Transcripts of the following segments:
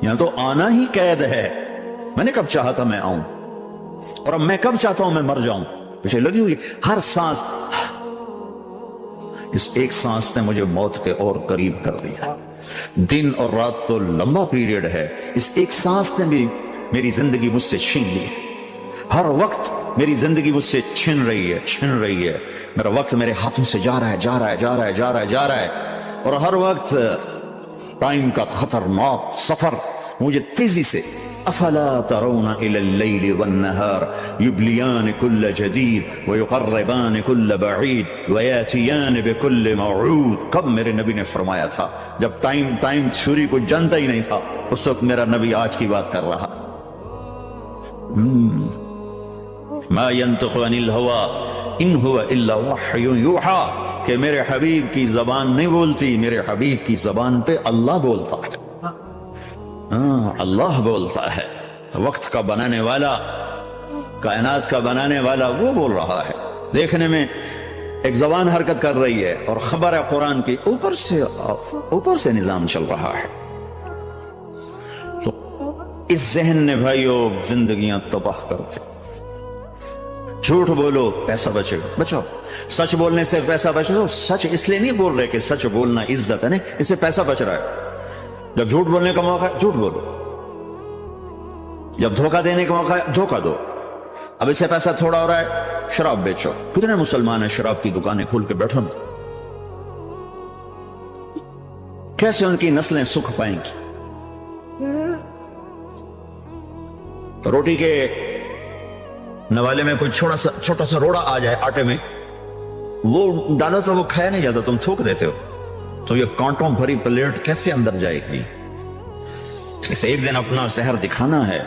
یہاں تو آنا ہی قید ہے. میں نے کب چاہا تھا میں آؤں, اور اب میں کب چاہتا ہوں میں مر جاؤں. پیچھے لگی ہوئی ہر سانس, اس ایک سانس نے مجھے موت کے اور قریب کر دیا. دن اور رات تو لمبا پیریڈ ہے, اس ایک سانس نے بھی میری زندگی مجھ سے چھین لی. ہر وقت میری زندگی مجھ سے چھن رہی ہے. میرا وقت میرے ہاتھوں سے جا رہا ہے, اور ہر وقت ٹائم کا خطرناک سفر مجھے تیزی سے. افلا ترون الى الليل والنهار يبليان كل جديد ويقربان كل بعيد وياتيان بكل موعود. کب میرے نبی نے فرمایا تھا جب ٹائم تھیوری کو جانتا ہی نہیں تھا, اس وقت میرا نبی آج کی بات کر رہا. ما ينطق عن الهوى ان هو الا وحي يوحى, کہ میرے حبیب کی زبان نہیں بولتی, میرے حبیب کی زبان پہ اللہ بولتا ہے. اللہ بولتا ہے. وقت کا بنانے والا, کائنات کا بنانے والا وہ بول رہا ہے. دیکھنے میں ایک زبان حرکت کر رہی ہے اور خبر ہے قرآن کی اوپر سے نظام چل رہا ہے. تو اس ذہن نے بھائیو زندگیاں تباہ کرتے. جھوٹ بولو پیسہ بچاؤ, سچ بولنے سے پیسہ بچاؤ. سچ اس لیے نہیں بول رہے کہ سچ بولنا عزت ہے, نہیں, اس سے پیسہ بچ رہا ہے. جب جھوٹ بولنے کا موقع ہے جھوٹ بولو, جب دھوکہ دینے کا موقع ہے دھوکہ دو. اب اس سے پیسہ تھوڑا ہو رہا ہے, شراب بیچو. کتنے مسلمان ہیں شراب کی دکانیں کھول کے بیٹھو, کیسے ان کی نسلیں سکھ پائیں گی؟ روٹی کے نوالے میں کوئی چھوٹا سا روڑا آ جائے آٹے میں, وہ ڈالو تو وہ کھایا نہیں جاتا, تم تھوک دیتے ہو. تو یہ کانٹوں بھری پلیٹ کیسے اندر جائے گی؟ اسے ایک دن اپنا زہر دکھانا ہے,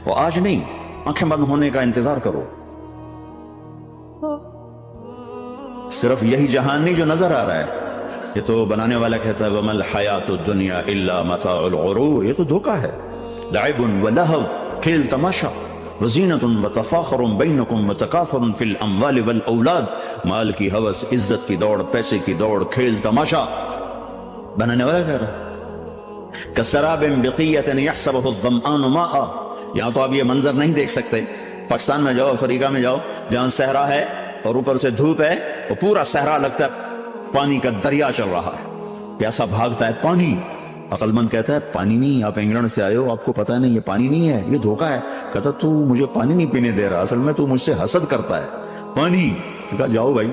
وہ آج نہیں, آنکھیں بند ہونے کا انتظار کرو. صرف یہی جہان نہیں جو نظر آ رہا ہے, یہ تو بنانے والا کہتا ہے وَمَا الْحَيَاةُ الدُّنْيَا إِلَّا مَتَاعُ الْغُرُورِ, یہ تو دھوکہ ہے. لَعِبٌ وَلَهْوٌ, کھیل تماشا, وَزِينَةٌ وَتَفَاخُرٌ بَيْنَكُمْ وَتَكَاثُرٌ فِي الْأَمْوَالِ وَالْأَوْلَادِ, مال کی ہوس, عزت کی دوڑ, پیسے کی دوڑ, کھیل تماشا. بنانے والا کہہ رہا كَسَرَابٍ بِقِيَّةٍ يَحْسَبُهُ الظَّمْآنُ مَاءً. یہاں تو آپ یہ منظر نہیں دیکھ سکتے. پاکستان میں جاؤ, افریقہ میں جاؤ, جہاں صحرا ہے اور اوپر سے دھوپ ہے, وہ پورا صحرا لگتا ہے پانی کا دریا چل رہا ہے, پیاسا بھاگتا ہے پانی. عقل مند کہتا ہے پانی نہیں, آپ انگلینڈ سے آئے ہو, آپ کو پتہ نہیں یہ پانی نہیں ہے, یہ دھوکہ ہے. کہتا تو مجھے پانی نہیں پینے دے رہا, اصل میں تو مجھ سے حسد کرتا ہے. پانی. کہا جاؤ بھائی,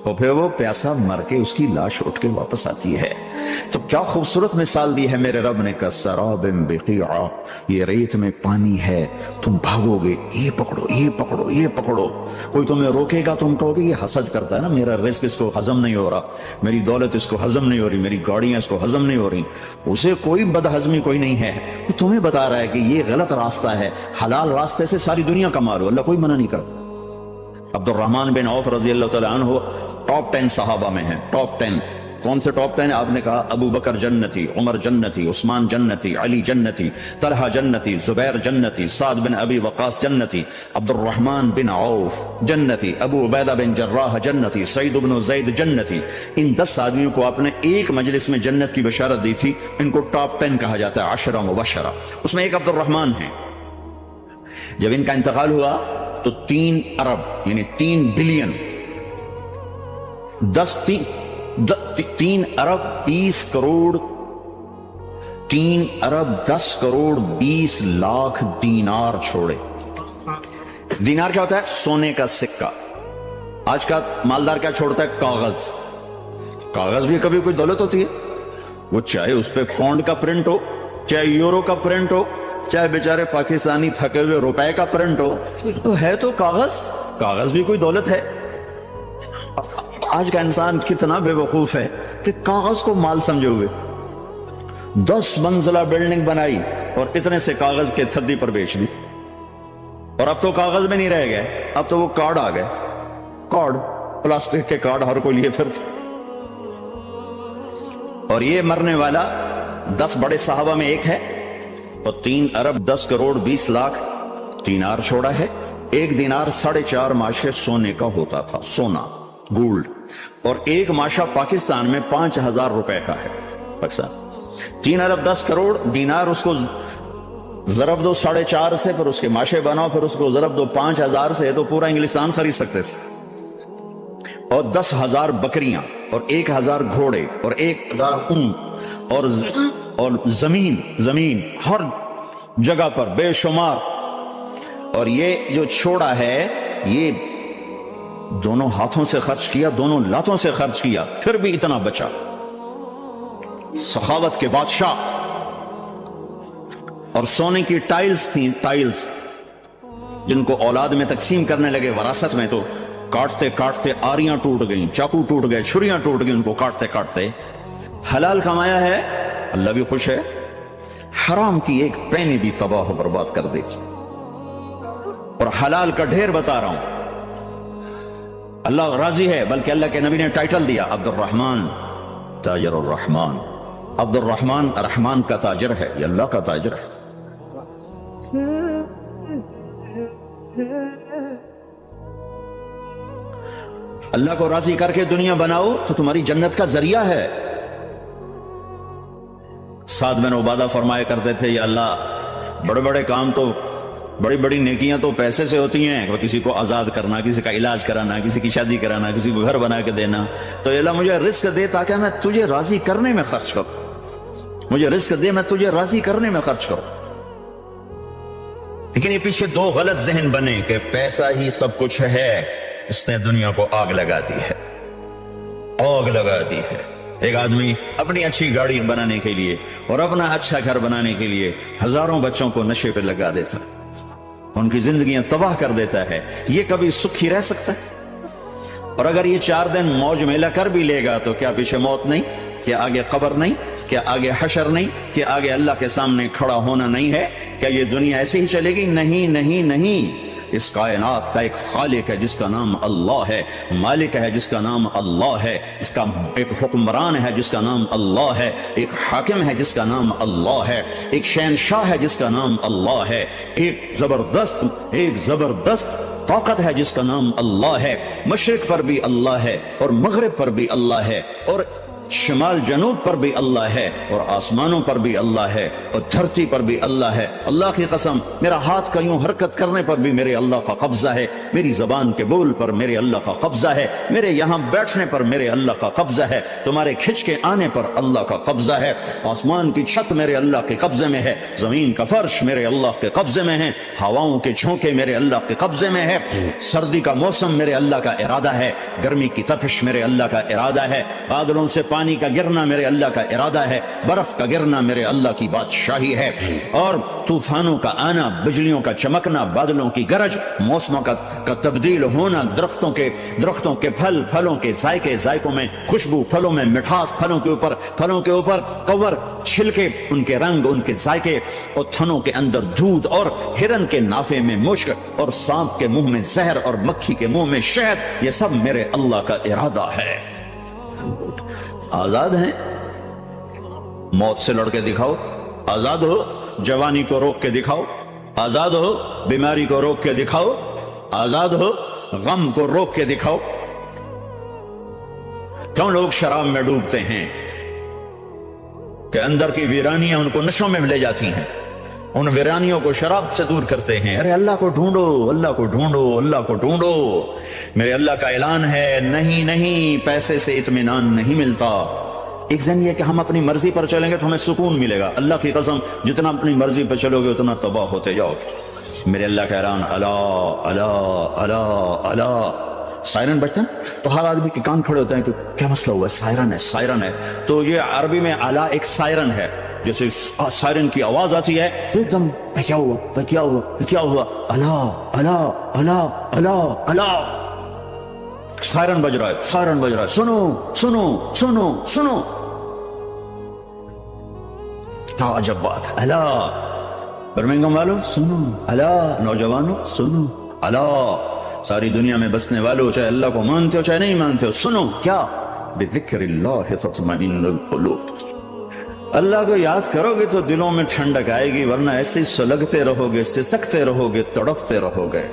اور پھر وہ پیاسا مر کے اس کی لاش اٹھ کے واپس آتی ہے. تو کیا خوبصورت مثال دی ہے میرے رب نے, کَسَرَابٍ بِقِيعَةٍ, یہ ریت میں پانی ہے, تم بھاگو گے, یہ پکڑو, یہ پکڑو, یہ پکڑو. کوئی تمہیں روکے گا, تم کہو گے یہ حسد کرتا ہے نا, میرا رزق اس کو ہضم نہیں ہو رہا, میری دولت اس کو ہضم نہیں ہو رہی, میری گاڑیاں اس کو ہضم نہیں ہو رہی. اسے کوئی بد ہضمی کوئی نہیں ہے, وہ تمہیں بتا رہا ہے کہ یہ غلط راستہ ہے, حلال راستے سے ساری دنیا کما لو, اللہ کوئی منع نہیں کرتا. عبد الرحمن بن عوف رضی اللہ تعالیٰ عنہ ٹاپ 10 صحابہ میں ہیں. ٹاپ 10 کون سے ٹاپ 10 ہیں؟ آپ نے کہا ابو بکر جنتی, عمر جنتی, عثمان جنتی, علی جنتی, طلحہ جنتی, زبیر جنتی, سعد بن ابی وقاص جنتی, عبد الرحمن بن عوف جنتی, ابو عبیدہ بن جراح جنتی, سعید بن زید جنتی. ان 10 آدمیوں کو آپ نے ایک مجلس میں جنت کی بشارت دی تھی. ان کو ٹاپ 10 کہا جاتا ہے, 10 مبشرہ. اس میں ایک عبد الرحمن ہے. جب ان کا انتقال ہوا تو 3 ارب یعنی 3 بلین 3 ارب 20 کروڑ 3 ارب 10 کروڑ 20 لاکھ دینار چھوڑے. دینار کیا ہوتا ہے؟ سونے کا سکہ. آج کا مالدار کیا چھوڑتا ہے؟ کاغذ. کاغذ بھی کبھی کوئی دولت ہوتی ہے, وہ چاہے اس پہ پاؤنڈ کا پرنٹ ہو, چاہے یورو کا پرنٹ ہو, چاہے بیچارے پاکستانی تھکے ہوئے روپے کا پرنٹ ہو, تو ہے تو کاغذ. کاغذ بھی کوئی دولت ہے. آج کا انسان کتنا بے وقوف ہے کہ کاغذ کو مال سمجھے ہوئے 10 منزلہ بلڈنگ بنائی اور اتنے سے کاغذ کے تھدی پر بیچ دی. اور اب تو کاغذ میں نہیں رہ گئے, اب تو وہ کارڈ آ گئے. کارڈ, پلاسٹک کے کارڈ ہر کوئی لیے پھرتے. اور یہ مرنے والا 10 بڑے صحابہ میں ایک ہے, اور 3 ارب 10 کروڑ 20 لاکھ دینار چھوڑا ہے. ایک دینار 4.5 ماشے سونے کا ہوتا تھا, سونا, گولڈ. اور ایک ماشا پاکستان میں 5000 روپے کا ہے. پاکستان 3 ارب 10 کروڑ دینار, اس کو ضرب دو 4.5 سے، پھر اس کے ماشے بناؤ، پھر اس کو ضرب دو 5,000 سے، تو پورا انگلستان خرید سکتے تھے۔ اور 10,000 بکریاں اور 1,000 گھوڑے اور 1,000 اونٹ اور زمین ہر جگہ پر بے شمار۔ اور یہ جو چھوڑا ہے یہ دونوں ہاتھوں سے خرچ کیا، دونوں لاتوں سے خرچ کیا، پھر بھی اتنا بچا۔ سخاوت کے بادشاہ۔ اور سونے کی ٹائلز تھیں، ٹائلز جن کو اولاد میں تقسیم کرنے لگے وراثت میں، تو کاٹتے کاٹتے آریاں ٹوٹ گئیں، چاقو ٹوٹ گئے، چھریاں ٹوٹ گئیں، ان کو کاٹتے کاٹتے۔ حلال کمایا ہے، اللہ بھی خوش ہے، حرام کی ایک پینی بھی تباہ و برباد کر دے گی۔ اور حلال کا ڈھیر بتا رہا ہوں، اللہ راضی ہے، بلکہ اللہ کے نبی نے ٹائٹل دیا عبد الرحمن تاجر الرحمن۔ عبد الرحمن رحمان کا تاجر ہے، یہ اللہ کا تاجر ہے۔ اللہ کو راضی کر کے دنیا بناؤ تو تمہاری جنت کا ذریعہ ہے۔ سعد بن عبادہ فرمایا کرتے تھے، یا اللہ بڑے بڑے کام تو، بڑی بڑی نیکیاں تو پیسے سے ہوتی ہیں، کسی کو آزاد کرنا، کسی کا علاج کرانا، کسی کی شادی کرانا، کسی کو گھر بنا کے دینا، تو اللہ مجھے رزق دے تاکہ میں تجھے راضی کرنے میں خرچ کروں، مجھے رزق دے میں تجھے راضی کرنے میں خرچ کروں۔ لیکن یہ پیچھے دو غلط ذہن بنے کہ پیسہ ہی سب کچھ ہے، اس نے دنیا کو آگ لگا دی ہے، آگ لگا دی ہے۔ ایک آدمی اپنی اچھی گاڑی بنانے کے لیے اور اپنا اچھا گھر بنانے کے لیے ہزاروں بچوں کو نشے پہ لگا دیتا، ان کی زندگیاں تباہ کر دیتا ہے۔ یہ کبھی سکھی رہ سکتا ہے؟ اور اگر یہ 4 دن موج میلہ کر بھی لے گا تو کیا پیچھے موت نہیں؟ کیا آگے قبر نہیں؟ کیا آگے حشر نہیں؟ کیا آگے اللہ کے سامنے کھڑا ہونا نہیں ہے؟ کیا یہ دنیا ایسے ہی چلے گی؟ نہیں نہیں نہیں، اس کائنات کا ایک خالق ہے جس کا نام اللہ ہے، مالک ہے جس کا نام اللہ ہے، اس کا ایک حکمران ہے جس کا نام اللہ ہے، ایک حاکم ہے جس کا نام اللہ ہے، ایک شہنشاہ ہے جس کا نام اللہ ہے، ایک زبردست طاقت ہے جس کا نام اللہ ہے۔ مشرق پر بھی اللہ ہے اور مغرب پر بھی اللہ ہے، اور شمال جنوب پر بھی اللہ ہے، اور آسمانوں پر بھی اللہ ہے، اور دھرتی پر بھی اللہ ہے۔ اللہ کی قسم، میرا ہاتھ کا یوں حرکت کرنے پر بھی میرے اللہ کا قبضہ ہے، میری زبان کے بول پر میرے اللہ کا قبضہ ہے، میرے یہاں بیٹھنے پر میرے اللہ کا قبضہ ہے، تمہارے کھچ کے آنے پر اللہ کا قبضہ ہے۔ آسمان کی چھت میرے اللہ کے قبضے میں ہے، زمین کا فرش میرے اللہ کے قبضے میں ہے، ہواؤں کے جھونکے میرے اللہ کے قبضے میں ہے، سردی کا موسم میرے اللہ کا ارادہ ہے، گرمی کی تپش میرے اللہ کا ارادہ ہے، بادلوں سے پانی کا گرنا میرے اللہ کا ارادہ ہے، برف کا گرنا میرے اللہ کی بادشاہی ہے، اور طوفانوں کا آنا، بجلیوں کا چمکنا، بادلوں کی گرج، موسموں کا تبدیل ہونا، درختوں کے پھل، پھلوں کے ذائقوں میں خوشبو، پھلوں میں مٹھاس، پھلوں کے اوپر کور، چھلکے، ان کے رنگ، ان کے ذائقے، اور تھنوں کے اندر دودھ، اور ہرن کے نافے میں مشک، اور سانپ کے منہ میں زہر، اور مکھی کے منہ میں شہد، یہ سب میرے اللہ کا ارادہ ہے۔ آزاد ہیں؟ موت سے لڑ کے دکھاؤ، آزاد ہو، جوانی کو روک کے دکھاؤ، آزاد ہو، بیماری کو روک کے دکھاؤ، آزاد ہو، غم کو روک کے دکھاؤ۔ کیوں لوگ شراب میں ڈوبتے ہیں؟ کہ اندر کی ویرانیاں ان کو نشوں میں لے جاتی ہیں، ان ویرانیوں کو شراب سے دور کرتے ہیں۔ ارے اللہ کو ڈھونڈو، اللہ کو ڈھونڈو، اللہ کو ڈھونڈو۔ میرے اللہ کا اعلان ہے، نہیں نہیں، پیسے سے اطمینان نہیں ملتا۔ ایک ذہن یہ کہ ہم اپنی مرضی پر چلیں گے تو ہمیں سکون ملے گا۔ اللہ کی قسم، جتنا اپنی مرضی پر چلو گے اتنا تباہ ہوتے جاؤ گے۔ میرے اللہ کا اعلان، اللہ اللہ اللہ اللہ۔ سائرن بجتا ہے تو ہر آدمی کے کان کھڑے ہوتے ہیں کہ کیا مسئلہ ہوا ہے؟ سائرن ہے، سائرن ہے۔ تو یہ عربی میں اعلیٰ ایک سائرن ہے، جیسے سائرن کی آواز آتی ہے تو ایک دم کیا ہوا، کیا ہوا، کیا ہوا، اللہ اللہ اللہ اللہ اللہ، سائرن بج رہا ہے، سائرن بج رہا ہے، سنو سنو سنو سنو۔ کیا عجب بات ہے، اللہ برمنگم والوں سنو، اللہ نوجوانوں سنو، اللہ ساری دنیا میں بسنے والوں، چاہے اللہ کو مانتے ہو چاہے نہیں مانتے ہو، سنو کیا، بذکر اللہ تطمئن القلوب، اللہ کو یاد کرو گے تو دلوں میں ٹھنڈک آئے گی، ورنہ ایسے ہی سلگتے رہو گے، سسکتے رہو گے، تڑپتے رہو گے۔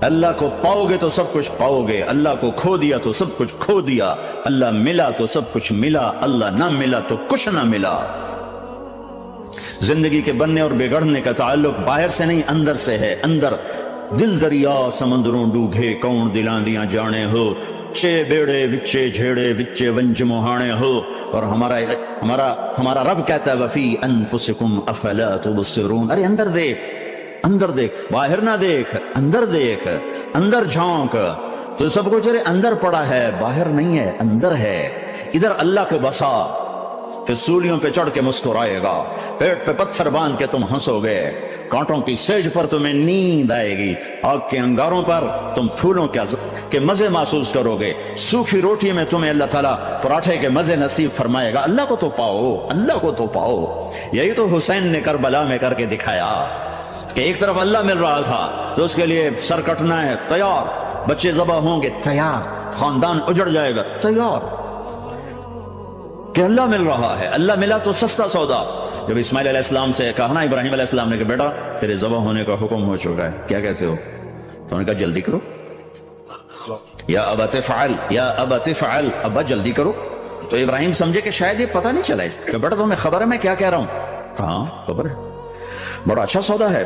اللہ کو پاؤ گے تو سب کچھ پاؤ گے، اللہ کو کھو دیا تو سب کچھ کھو دیا، اللہ ملا تو سب کچھ ملا، اللہ نہ ملا تو کچھ نہ ملا۔ زندگی کے بننے اور بگڑنے کا تعلق باہر سے نہیں اندر سے ہے. اندر دل دریا سمندروں ڈوگے کون دلاں دیاں جانے ہو چے بیڑے وچے جھیڑے وچے ونج موہانے ہو. اور ہمارا رب کہتا ہے وفی انفسکم افلا تبصرون. ارے اندر دیکھ باہر نہ دیکھ, اندر دیکھ, اندر جھونک. تو سب کچھ اندر پڑا ہے, باہر نہیں ہے, اندر ہے. ادھر اللہ کو بسا, پھر سولیوں پہ چڑھ کے مسکرائے گا, پیٹ پہ پتھر باندھ کے تم ہنسو گے, کانٹوں کی سیج پر تمہیں نیند آئے گی, آگ کے انگاروں پر تم پھولوں کے مزے محسوس کرو گے, سوکھی روٹی میں تمہیں اللہ تعالیٰ پراٹھے کے مزے نصیب فرمائے گا. اللہ کو تو پاؤ, اللہ کو تو پاؤ. یہی تو حسین نے کربلا میں کر کے دکھایا کہ ایک طرف اللہ مل رہا تھا تو اس کے لیے سر کٹنا ہے تیار, بچے ذبح ہوں گے تیار, خاندان اجڑ جائے گا تیار, کہ اللہ مل رہا ہے. اللہ ملا تو سستا سودا. جب اسماعیل علیہ السلام سے کہا نا ابراہیم علیہ السلام نے کہ بیٹا تیرے ذبح ہونے کا حکم ہو چکا ہے, کیا کہتے ہو؟ تو انہوں نے کہا جلدی کرو, یا ابت فعل, یا ابت فعل, ابا جلدی کرو. تو ابراہیم سمجھے کہ شاید یہ پتہ نہیں چلا اس کہ بیٹا تمہیں خبر ہے میں کیا کہہ رہا ہوں؟ کہاں خبر ہے, بڑا اچھا سودا ہے,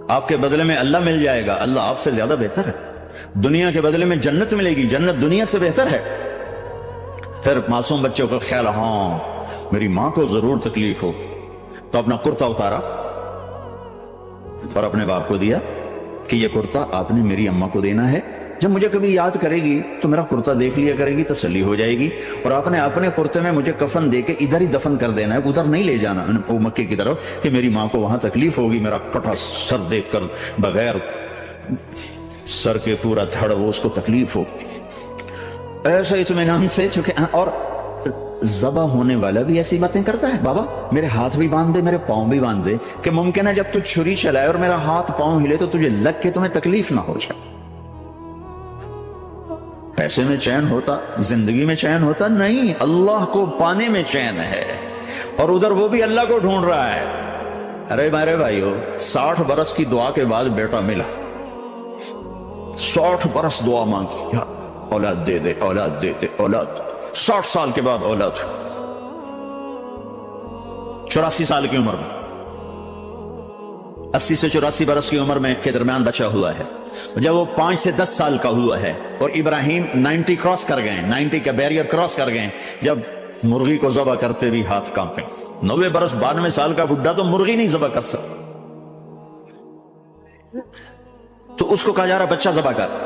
آپ کے بدلے میں اللہ مل جائے گا, اللہ آپ سے زیادہ بہتر ہے. دنیا کے بدلے میں جنت ملے گی, جنت دنیا سے بہتر ہے. پھر معصوم بچوں کا خیال, ہاں میری ماں کو ضرور تکلیف ہو, تو اپنا کرتا اتارا اور اپنے باپ کو دیا کہ یہ کرتا آپ نے میری اماں کو دینا ہے, جب مجھے کبھی یاد کرے گی تو میرا کرتا دیکھ لیا کرے گی, تسلی ہو جائے گی. اور آپ نے اپنے کرتے میں مجھے کفن دے کے ادھر ہی دفن کر دینا ہے, ادھر نہیں لے جانا مکے کی طرف کہ میری ماں کو وہاں تکلیف ہوگی, میرا کٹا سر دیکھ کر بغیر سر کے پورا دھڑ وہ اس کو تکلیف ہوگی. ایسا اطمینان سے چکے. اور ذبح ہونے والا بھی ایسی باتیں کرتا ہے, بابا میرے ہاتھ بھی باندھ دے, میرے پاؤں بھی باندھ دے, کہ ممکن ہے جب تو چھری چلائے اور میرا ہاتھ پاؤں ہلے تو تجھے لگ کے تمہیں تکلیف نہ ہو جائے. پیسے میں چین ہوتا, زندگی میں چین ہوتا نہیں, اللہ کو پانے میں چین ہے. اور ادھر وہ بھی اللہ کو ڈھونڈ رہا ہے. ارے میرے بھائیو, 60 برس کی دعا کے بعد بیٹا ملا, 60 برس دعا مانگی, اولاد دے دے, اولاد دے دے, اولاد. 60 سال کے بعد اولاد, 84 سال کی عمر میں, 80 سے 84 برس کی عمر میں کے درمیان بچا ہوا ہے. جب وہ 5 سے 10 سال کا ہوا ہے اور ابراہیم 90 کراس کر گئے, 90 کا بیریئر کراس کر گئے, جب مرغی کو ذبح کرتے بھی ہاتھ کانپے. 90 برس 92 سال کا بڈھا تو مرغی نہیں ذبح کر سکتا, تو اس کو کہا جا رہا بچہ ذبح کر.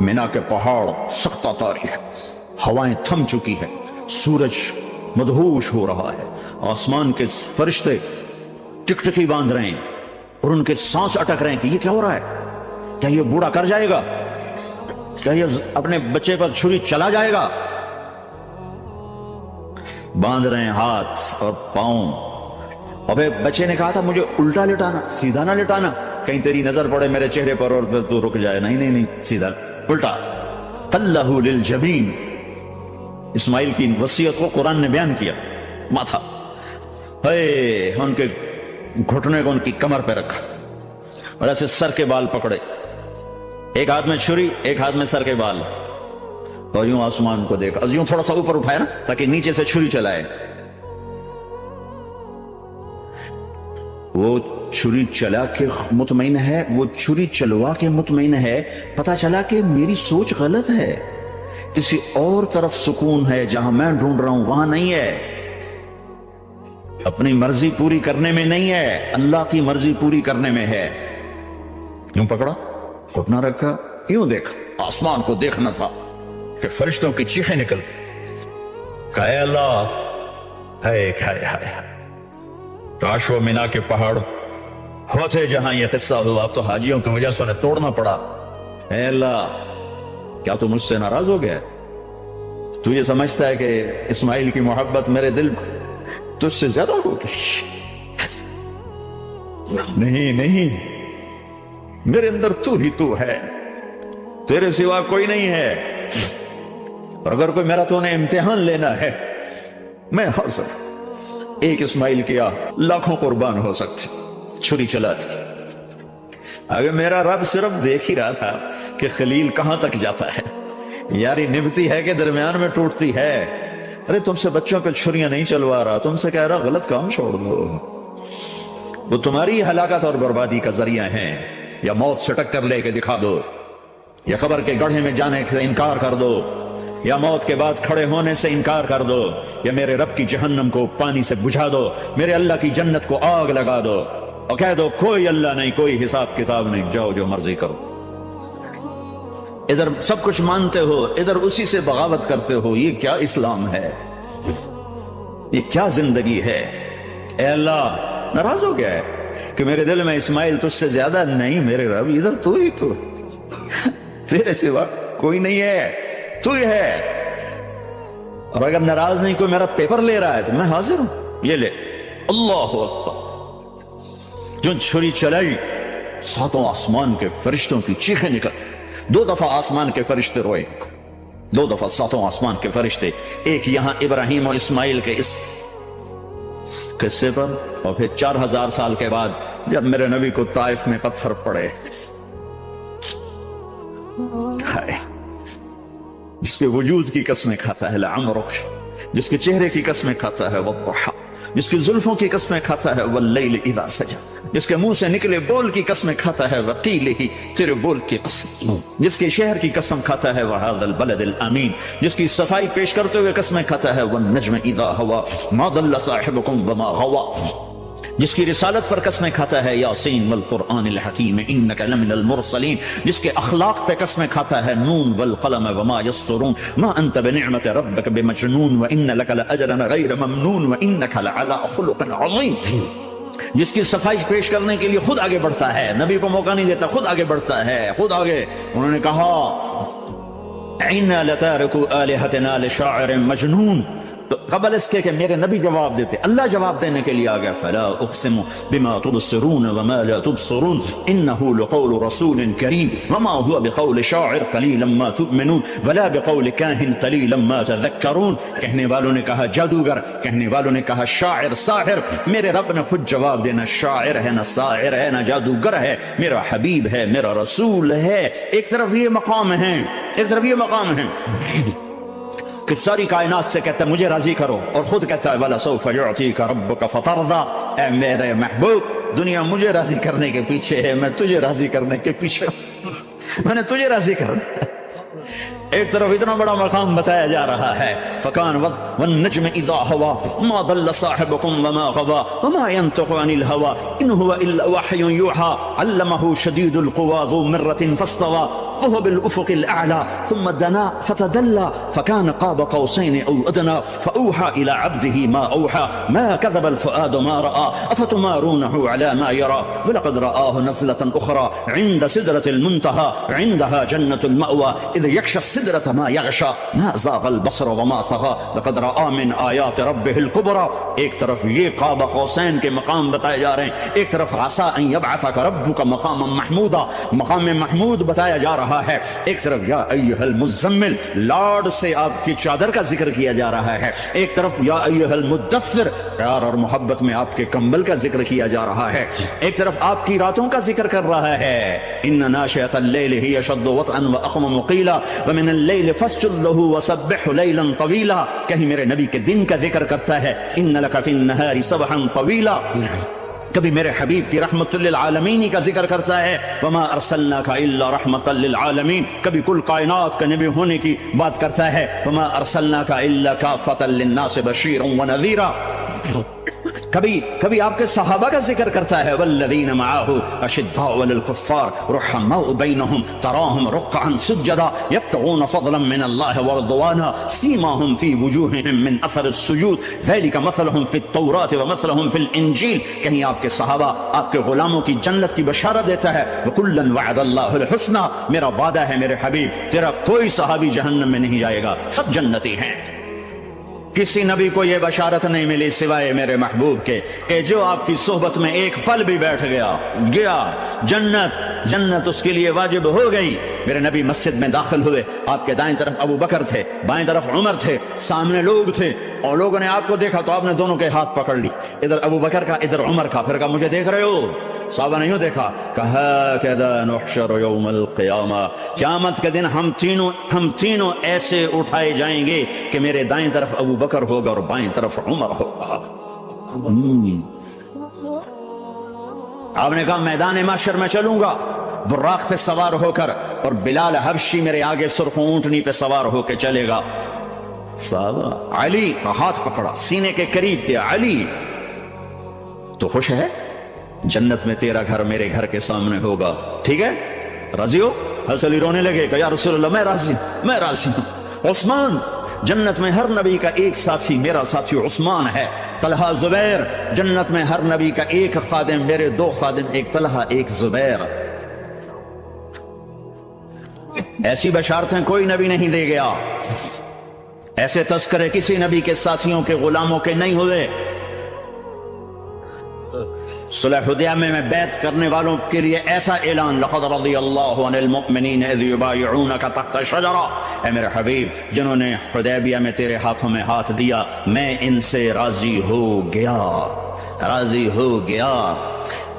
مینا کے پہاڑ سختہ تاری ہے, ہوائیں تھم چکی ہے, سورج مدہوش ہو رہا ہے, آسمان کے فرشتے ٹکٹکی باندھ رہے ہیں اور ان کے سانس اٹک رہے ہیں کہ یہ کیا ہو رہا ہے, کیا یہ بوڑھا کر جائے گا, کیا یہ اپنے بچے پر چھری چلا جائے گا. باندھ رہے ہیں ہاتھ اور پاؤں. ابے بچے نے کہا تھا مجھے الٹا لٹانا, سیدھا نہ لٹانا, کہیں تیری نظر پڑے میرے چہرے پر اور تو رک جائے. نہیں, سیدھا الٹا. تلہ للجبین, اسماعیل کی وصیت کو قرآن نے بیان کیا. ماتھا ان کے گھٹنے کو ان کی کمر پہ رکھا اور ایسے سر کے بال پکڑے, ایک ہاتھ میں چھری, ایک ہاتھ میں سر کے بال, اور یوں آسمان کو دیکھا, یوں تھوڑا سا اوپر اٹھایا نا تاکہ نیچے سے چھری چلائے. وہ چھری چلا کے مطمئن ہے, وہ چھری چلوا کے مطمئن ہے. پتا چلا کہ میری سوچ غلط ہے, کسی اور طرف سکون ہے, جہاں میں ڈھونڈ رہا ہوں وہاں نہیں ہے. اپنی مرضی پوری کرنے میں نہیں ہے, اللہ کی مرضی پوری کرنے میں ہے. یوں پکڑا, گھٹنا رکھا, یوں دیکھا, آسمان کو دیکھنا تھا کہ فرشتوں کی چیخیں نکل. کہا اے اللہ, ہائے کاش وہ مینا کے پہاڑ ہوتے جہاں یہ قصہ ہوا. اب تو حاجیوں کی وجہ سے انہیں توڑنا پڑا. اے اللہ, کیا تو مجھ سے ناراض ہو گیا؟ تو یہ سمجھتا ہے کہ اسماعیل کی محبت میرے دل تجھ سے زیادہ ہوگی؟ نہیں, میرے اندر تو ہی تو ہے, تیرے سوا کوئی نہیں ہے. اور اگر کوئی میرا تو نے امتحان لینا ہے, میں حاضر. ایک اسماعیل کیا لاکھوں قربان ہو سکتے, چھری چلاتی. اگر میرا رب صرف دیکھ ہی رہا تھا کہ خلیل کہاں تک جاتا ہے, یاری نبھتی ہے کہ درمیان میں ٹوٹتی ہے, ارے تم سے بچوں پہ چھریاں نہیں چلوا رہا، تم سے کہہ رہا غلط کام چھوڑ دو، وہ تمہاری ہلاکت اور بربادی کا ذریعہ ہیں، یا موت سے ٹکر لے کے دکھا دو، یا قبر کے گڑھے میں جانے سے انکار کر دو، یا موت کے بعد کھڑے ہونے سے انکار کر دو، یا میرے رب کی جہنم کو پانی سے بجھا دو، میرے اللہ کی جنت کو آگ لگا دو، اور کہہ دو کوئی اللہ نہیں، کوئی حساب کتاب نہیں، جاؤ جو مرضی کرو۔ ادھر سب کچھ مانتے ہو، ادھر اسی سے بغاوت کرتے ہو، یہ کیا اسلام ہے؟ یہ کیا زندگی ہے؟ اے اللہ ناراض ہو گیا ہے کہ میرے دل میں اسماعیل تجھ سے زیادہ نہیں، میرے رب ادھر تو ہی تو، تیرے سوا کوئی نہیں ہے، تو ہی ہے۔ اور اگر ناراض نہیں کوئی میرا پیپر لے رہا ہے تو میں حاضر ہوں، یہ لے۔ اللہ اکبر، جو چھری چلائی ساتوں آسمان کے فرشتوں کی چیخیں نکل، 2 دفعہ آسمان کے فرشتے روئے، 2 دفعہ ساتوں آسمان کے فرشتے، ایک یہاں ابراہیم اور اسماعیل کے اس قصے پر، اور پھر 4000 سال کے بعد جب میرے نبی کو طائف میں پتھر پڑے، جس کے وجود کی قسمیں کھاتا ہے لعمرک، جس کے چہرے کی قسمیں کھاتا ہے والضحى، جس کی زلفوں کی قسمیں کھاتا ہے واللیل اذا سجى، جس کے منہ سے نکلے بول کی قسمیں کھاتا ہے وقیلہ، تیرے بول کی قسم، جس کے شہر کی قسم کھاتا ہے وهذا البلد الامین، جس کی صفائی پیش کرتے ہوئے قسمیں کھاتا ہے والنجم اذا هوى ما ضل صاحبكم وما غوى، جس کی رسالت پر قسمیں کھاتا ہے یاسین والقرآن الحکیم انک لمن المرسلین، جس کے اخلاق پہ قسمیں کھاتا ہے نون والقلم وما یسطرون ما انت بنعمت ربک بمجنون وان لک لاجرا غیر ممنون وانک لعلی خلق عظیم، جس کی صفائی پیش کرنے کے لیے خود آگے بڑھتا ہے، نبی کو موقع نہیں دیتا، خود آگے بڑھتا ہے، خود آگے۔ انہوں نے کہا انا لتارکو آلہتنا لشاعر مجنون، تو قبل اس کے کہ میرے نبی جواب دیتے، اللہ جواب دینے کے لیے آ گیا، فلا اقسم بما تبصرون وما لا تبصرون انه لقول رسول کریم وما هو بقول شاعر قلیلا ما تؤمنون ولا بقول کاہن قلیلا ما تذکرون۔ کہنے والوں نے کہا جادوگر، کہنے والوں نے کہا شاعر ساحر، میرے رب نے خود جواب دینا، شاعر ہے نہ ساحر ہے نہ جادوگر ہے، میرا حبیب ہے، میرا رسول ہے۔ ایک طرف یہ مقام ہے، ایک طرف یہ مقام ہے کہ ساری کائنات سے کہتا ہے مجھے راضی کرو، اور خود کہتا ہے وَلَسَوْفَ يُعْطِيكَ رَبُّكَ فَتَرْضَىٰ، اے میرے محبوب دنیا مجھے راضی کرنے کے پیچھے ہے، میں تجھے راضی کرنے کے پیچھے ہوں، میں نے تجھے راضی کرنا۔ ایک طرف اتنا بڑا مقام بتایا جا رہا ہے، فَكَانَ وَالنَّجْمِ إِذَا هَوَىٰ مَا ضَلَّ صَاحِبُكُمْ وَمَا غَوَىٰ وَمَا يَنطِقُ عَنِ الْهَوَىٰ إِنْ هُوَ إِلَّا وَحْيٌ يُوحَىٰ عَلَّمَهُ شَدِيدُ الْقُوَىٰ ذُو مِرَّةٍ فَاسْتَوَىٰ وَهُوَ بِالْأُفُقِ الْأَعْلَىٰ ثُمَّ دَنَا فَتَدَلَّىٰ فَكَانَ قَابَ قَوْسَيْنِ أَوْ أَدْنَىٰ فَأَوْحَىٰ إِلَىٰ عَبْدِهِ مَا أَوْحَىٰ مَا كَذَبَ الْفُؤَادُ مَا رَأَىٰ أَفَتُمَارُونَهُ عَلَىٰ مَا يَرَىٰ وَلَقَدْ رَآهُ نَزْلَةً أُخْرَىٰ عِندَ سِدْرَةِ الْمُنتَهَىٰ عِندَهَا جَنَّةُ الْمَأْوَىٰ إِذْ يَغْشَى السِّدْرَةَ مَا يَغْشَىٰ ما زاغ البصر وما طغى لقد رأى من آیات ربه الكبرى۔ ایک طرف یہ قاب قوسین کے مقام بتائے جا رہے ہیں، ایک طرف عسى ان يبعثك ربك مقاما محمودا، مقام محمود بتایا جا رہا ہے، ایک طرف یا ایھا المزمل لاڈ سے آپ کی چادر کا ذکر کیا جا رہا ہے، ایک طرف یا ایھا المدثر پیار اور محبت میں آپ کے کمبل کا ذکر کیا جا رہا ہے، ایک طرف آپ کی راتوں کا ذکر کر رہا ہے، ان ناشئة الليل هي اشد وطئا واقوم قيلا ومن الليل فاسجد له وسبح لیلا طویلا، کہیں میرے نبی کے دن کا ذکر کرتا ہے ان لک فی النہار سبحا طویلا، کبھی میرے حبیب کی رحمت للعالمین کا ذکر کرتا ہے وما ارسلناک الا رحمتا للعالمین، کبھی کل کائنات کا نبی ہونے کی بات کرتا ہے وما ارسلناک الا کافتا للناس بشیرا ونذیرا، کبھی آپ کے صحابہ کا ذکر کرتا ہے والذین معه اشداء علی الکفار رحماء بینہم تراہم رکعا سجدا یبتغون فضلا من اللہ ورضوانا سیماہم فی وجوہہم من اثر السجود ذلک مثلہم فی التوراۃ ومثلہم فی الانجیل، کہیں آپ کے صحابہ آپ کے غلاموں کی جنت کی بشارت دیتا ہے وکلا وعد اللہ الحسنى، میرا وعدہ ہے میرے حبیب تیرا کوئی صحابی جہنم میں نہیں جائے گا، سب جنتی ہیں۔ کسی نبی کو یہ بشارت نہیں ملی سوائے میرے محبوب کے کہ جو آپ کی صحبت میں ایک پل بھی بیٹھ گیا جنت اس کے لیے واجب ہو گئی۔ میرے نبی مسجد میں داخل ہوئے، آپ کے دائیں طرف ابو بکر تھے، بائیں طرف عمر تھے، سامنے لوگ تھے، اور لوگوں نے آپ کو دیکھا تو آپ نے دونوں کے ہاتھ پکڑ لی، ادھر ابو بکر کا ادھر عمر کا، پھر کہا مجھے دیکھ رہے ہو؟ صحابہ نے یوں دیکھا کہا کذا نحشر یوم القیامہ، قیامت کے دن ہم تینوں ایسے اٹھائے جائیں گے کہ میرے دائیں طرف ابو بکر ہوگا اور بائیں طرف عمر ہوگا۔ آپ نے کہا میدان محشر میں چلوں گا براق پہ سوار ہو کر، اور بلال حبشی میرے آگے سرخ اونٹنی پہ سوار ہو کے چلے گا۔ صحابہ علی کا ہاتھ پکڑا، سینے کے قریب کیا، علی تو خوش ہے؟ جنت میں تیرا گھر میرے گھر کے سامنے ہوگا، ٹھیک ہے؟ راضی ہو؟ حضرت علی رونے لگے کہ یا رسول اللہ میں راضی ہوں۔ عثمان، جنت میں ہر نبی کا ایک ساتھی میرا ساتھی عثمان ہے۔ طلحہ، زبیر، جنت میں ہر نبی کا ایک خادم، میرے دو خادم، ایک طلحہ ایک زبیر۔ ایسی بشارتیں کوئی نبی نہیں دے گیا، ایسے تذکرے کسی نبی کے ساتھیوں کے غلاموں کے نہیں ہوئے۔ صلح حدیبیہ میں بیعت کرنے والوں کے لیے ایسا اعلان، لقد رضی اللہ عن المؤمنین اذ یبایعونک تحت الشجرہ، اے میرے حبیب جنہوں نے حدیبیہ میں تیرے ہاتھوں میں ہاتھ دیا میں ان سے راضی ہو گیا، راضی ہو گیا۔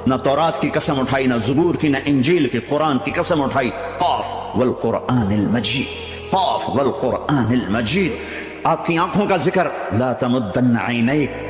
نہ تورات کی قسم اٹھائی، نہ زبور کی، نہ انجیل کی، قرآن کی قسم اٹھائی۔ قاف والقرآن المجید، قاف والقرآن المجید۔ آپ کی آنکھوں کا ذکر لا تمدن عینیک،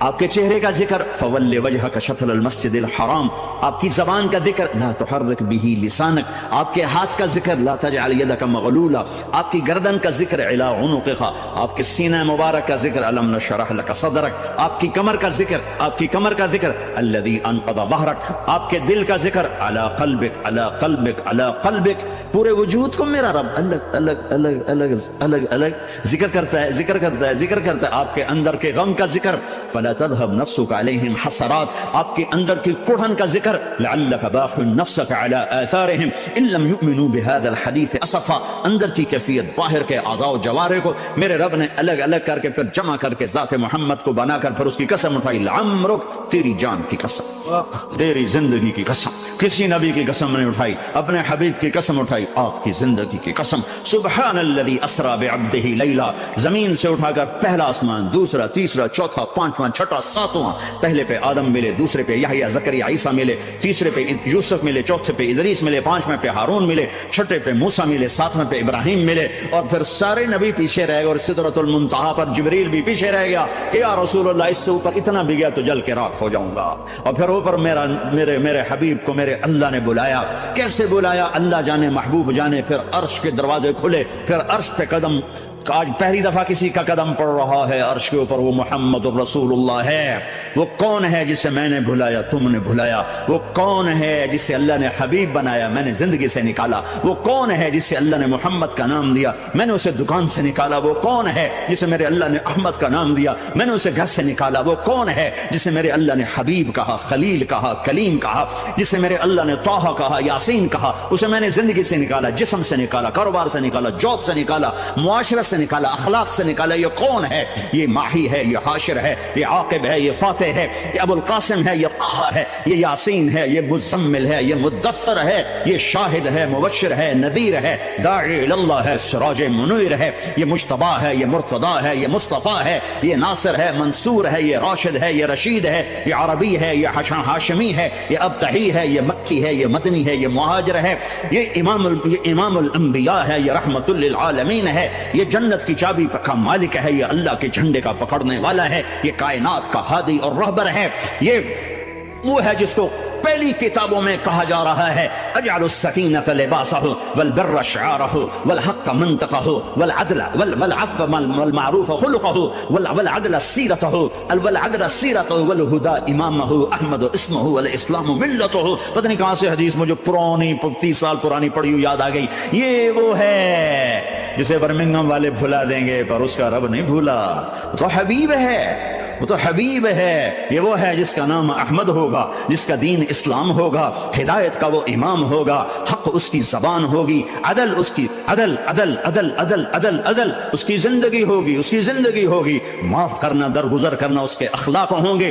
آپ کے چہرے کا ذکر فول وجہک شطر المسجد الحرام، آپ کی زبان کا ذکر لا تحرک بہ لسانک، آپ کے ہاتھ کا ذکر لا تجعل یدک مغلولہ، آپ کی گردن کا ذکر علی عنقک، آپ کے سینہ مبارک کا ذکر الم نشرح لک صدرک، آپ کی کمر کا ذکر، آپ کی کمر کا ذکر الذی انقض ظہرک، آپ کے دل کا ذکر علی قلبک علی قلبک علی قلبک۔ پورے وجود کو میرا رب الگ الگ الگ الگ الگ الگ ذکر کرتا ہے، ذکر کرتا ہے، ذکر کرتا ہے۔ آپ کے اندر کے غم کا ذکر فلا تذهب نفسك عليهم حسرات، آپ کے اندر کی کڑھن کا ذکر لعلك باخع نفسك على آثارهم ان لم يؤمنوا بهذا الحديث اسفا، اندر کی کیفیت باہر کے اعضاء و جوارح کو میرے رب نے الگ الگ کر کے پھر جمع کر کے ذات محمد کو بنا کر پھر اس کی قسم اٹھائی، لعمرک، تیری جان کی قسم، تیری زندگی کی قسم۔ کسی نبی کی قسم نہیں اٹھائی، اپنے حبیب کی قسم اٹھائی، آپ کی زندگی کی قسم۔ سبحان الذي اسرى بعبده ليلا، زمین سے اٹھا کر پہلا آسمان، دوسرا، تیسرا، چوتھا، پانچواں، چھٹا، ساتواں، پہلے پہ آدم ملے، دوسرے پہ یحییٰ، زکریا، عیسیٰ ملے، تیسرے پہ یوسف ملے، چوتھے پہ ادریس ملے، پانچویں پہ ہارون ملے، چھٹے پہ موسیٰ ملے، ساتویں پہ ابراہیم ملے، اور پھر سارے نبی پیچھے رہ گئے، اور سدرۃ المنتہا پر جبریل بھی پیچھے رہ گیا کہ یا رسول اللہ اس سے اوپر اتنا بھی گیا تو جل کے راکھ ہو جاؤں گا۔ اور پھر اوپر میرے حبیب کو میرے اللہ نے بلایا، کیسے بلایا اللہ جانے، محبوب جانے۔ پھر عرش کے دروازے کھلے، پھر عرش پہ قدم، آج پہلی دفعہ کسی کا قدم پڑ رہا ہے عرش کے اوپر، وہ محمد الرسول اللہ ہے۔ وہ کون ہے جسے میں نے بلایا، تم نے بلایا؟ وہ کون ہے جسے اللہ نے حبیب بنایا، میں نے زندگی سے نکالا؟ وہ کون ہے جسے اللہ نے محمد کا نام دیا، میں نے اسے دکان سے نکالا؟ وہ کون ہے جسے میرے اللہ نے احمد کا نام دیا، میں نے اسے گھر سے نکالا؟ وہ کون ہے جسے میرے اللہ نے حبیب کہا، خلیل کہا، کلیم کہا، جسے میرے اللہ نے طٰہٰ کہا، یاسین کہا؟ اسے میں نے زندگی سے نکالا، جسم سے نکالا، کاروبار سے نکالا، جاب سے نکالا، معاشرت سے نکالا، اخلاق سے نکالا۔ یہ کون ہے؟ یہ ماہی ہے، یہ حاشر ہے، یہ عاقب ہے، یہ فاتح ہے، یہ ابو القاسم ہے، یہ طٰہٰ ہے، یہ یاسین ہے، یہ مزمل ہے، یہ مدثر ہے، یہ شاہد ہے، مبشر ہے، نذیر ہے، داعی اللہ ہے، سراج منیر ہے، یہ مجتبیٰ ہے، یہ مرتضیٰ ہے، یہ مصطفیٰ ہے، یہ ناصر ہے، منصور ہے، یہ راشد ہے، یہ رشید ہے، یہ عربی ہے، یہ ہاشمی ہے، یہ ابتحی ہے، یہ مکی ہے، یہ مدنی ہے، یہ مہاجر ہے، یہ امام الانبیاء ہے، یہ رحمت للعالمین ہے، یہ جنت کی چابی کا مالک ہے، یہ اللہ کے جھنڈے کا پکڑنے والا ہے، یہ کائنات کا ہادی اور رہبر ہے، یہ وہ ہے جس کو پہلی کتابوں میں کہا جا رہا ہے اجعل السکینۃ لباسہ والبر شعارہ والحق منطقہ والعفو والمعروف خلقہ والعدل سیرتہ والہدى امامہ احمد اسمہ والاسلام ملتہ۔ پتہ نہیں کہاں سے حدیث مجھے پرانی 30 سال پرانی پڑھی یاد آ گئی۔ یہ وہ ہے جسے برمنگھم والے بھلا دیں گے پر اس کا رب نہیں بھولا، تو حبیب ہے، وہ تو حبیب ہے۔ یہ وہ ہے جس کا نام احمد ہوگا، جس کا دین اسلام ہوگا، ہدایت کا وہ امام ہوگا، حق اس کی زبان ہوگی، عدل اس کی عدل عدل عدل عدل عدل عدل اس کی زندگی ہوگی، اس کی زندگی ہوگی، معاف کرنا، درگزر کرنا اس کے اخلاق ہوں گے۔